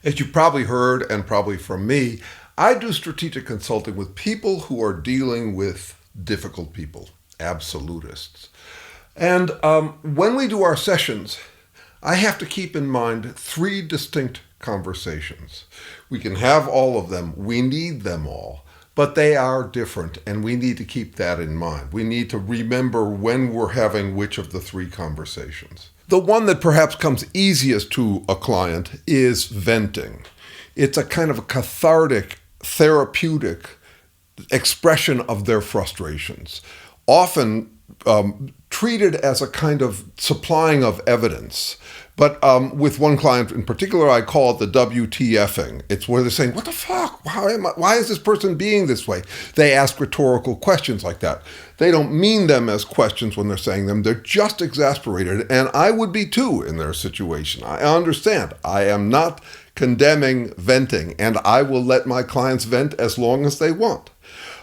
As you probably heard, and probably from me, I do strategic consulting with people who are dealing with difficult people, absolutists. And when we do our sessions, I have to keep in mind three distinct conversations. We can have all of them, we need them all, but they are different, and we need to keep that in mind. We need to remember when we're having which of the three conversations. The one that perhaps comes easiest to a client is venting. It's a kind of a cathartic, therapeutic expression of their frustrations, often treated as a kind of supplying of evidence. But with one client in particular, I call it the WTFing. It's where they're saying, what the fuck? Why is this person being this way? They ask rhetorical questions like that. They don't mean them as questions when they're saying them. They're just exasperated. And I would be too in their situation. I understand. I am not condemning venting, and I will let my clients vent as long as they want.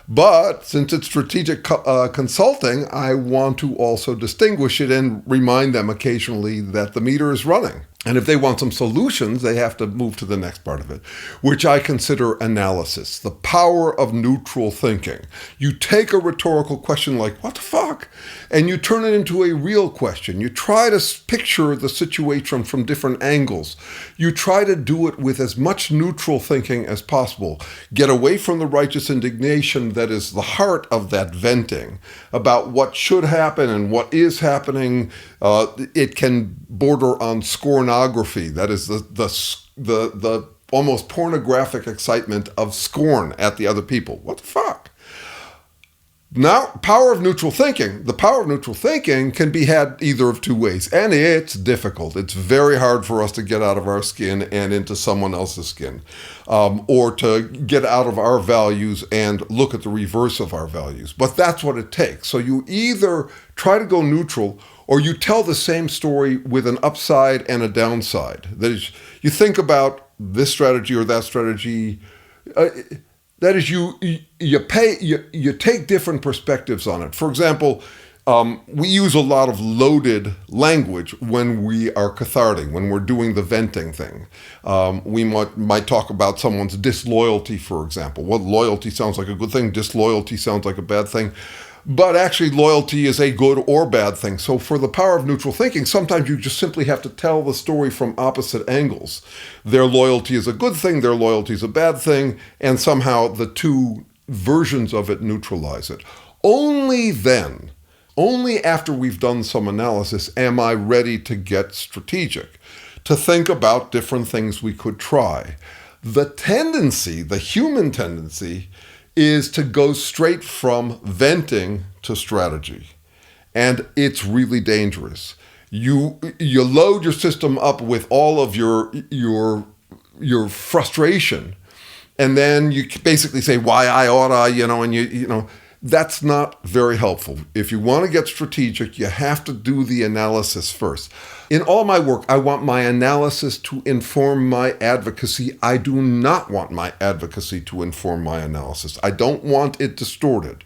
But since it's strategic consulting, I want to also distinguish it and remind them occasionally that the meter is running. And if they want some solutions, they have to move to the next part of it, which I consider analysis, the power of neutral thinking. You take a rhetorical question like, what the fuck? And you turn it into a real question. You try to picture the situation from different angles. You try to do it with as much neutral thinking as possible. Get away from the righteous indignation that is the heart of that venting about what should happen and what is happening. It can border on scornography, that is the almost pornographic excitement of scorn at the other people. What the fuck? Now, power of neutral thinking. The power of neutral thinking can be had either of two ways, and it's difficult. It's very hard for us to get out of our skin and into someone else's skin, or to get out of our values and look at the reverse of our values. But that's what it takes. So you either try to go neutral, or you tell the same story with an upside and a downside. That is, you think about this strategy or that strategy. That is, you take different perspectives on it. For example, we use a lot of loaded language when we are cathartic, when we're doing the venting thing. We might talk about someone's disloyalty, for example. Well, loyalty sounds like a good thing. Disloyalty sounds like a bad thing. But actually, loyalty is a good or bad thing. So for the power of neutral thinking, sometimes you just simply have to tell the story from opposite angles. Their loyalty is a good thing, their loyalty is a bad thing, and somehow the two versions of it neutralize it. Only then, only after we've done some analysis, am I ready to get strategic, to think about different things we could try. The tendency, the human tendency, is to go straight from venting to strategy. And it's really dangerous. You load your system up with all of your frustration, and then you basically say, why I oughta, and that's not very helpful. If you want to get strategic, you have to do the analysis first. In all my work, I want my analysis to inform my advocacy. I do not want my advocacy to inform my analysis. I don't want it distorted.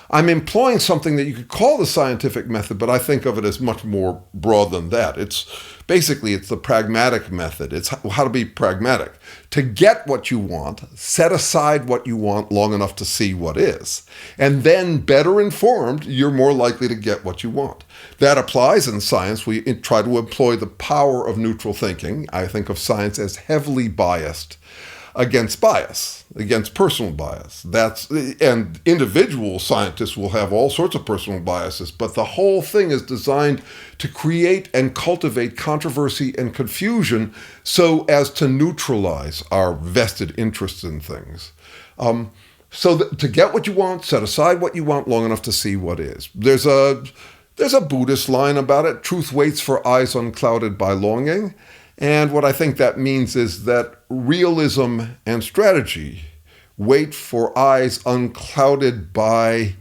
I'm employing something that you could call the scientific method, but I think of it as much more broad than that. It's the pragmatic method. It's how to be pragmatic. To get what you want, set aside what you want long enough to see what is. And then, better informed, you're more likely to get what you want. That applies in science. We try to employ the power of neutral thinking. I think of science as heavily biased against personal bias. And individual scientists will have all sorts of personal biases, but the whole thing is designed to create and cultivate controversy and confusion so as to neutralize our vested interests in things. To get what you want, set aside what you want long enough to see what is. There's a Buddhist line about it: truth waits for eyes unclouded by longing. And what I think that means is that realism and strategy wait for eyes unclouded by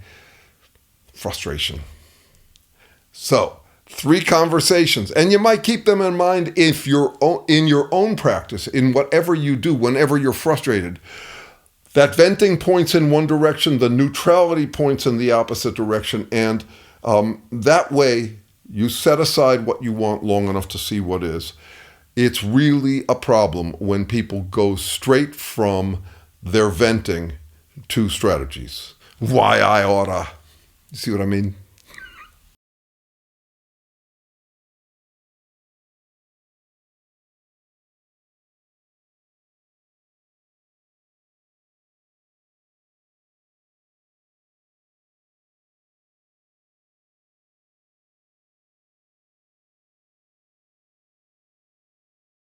frustration. So, 3 conversations, and you might keep them in mind if you're in your own practice, in whatever you do, whenever you're frustrated. That venting points in one direction, the neutrality points in the opposite direction, and that way you set aside what you want long enough to see what is. It's really a problem when people go straight from their venting to strategies. Why I oughta. You see what I mean?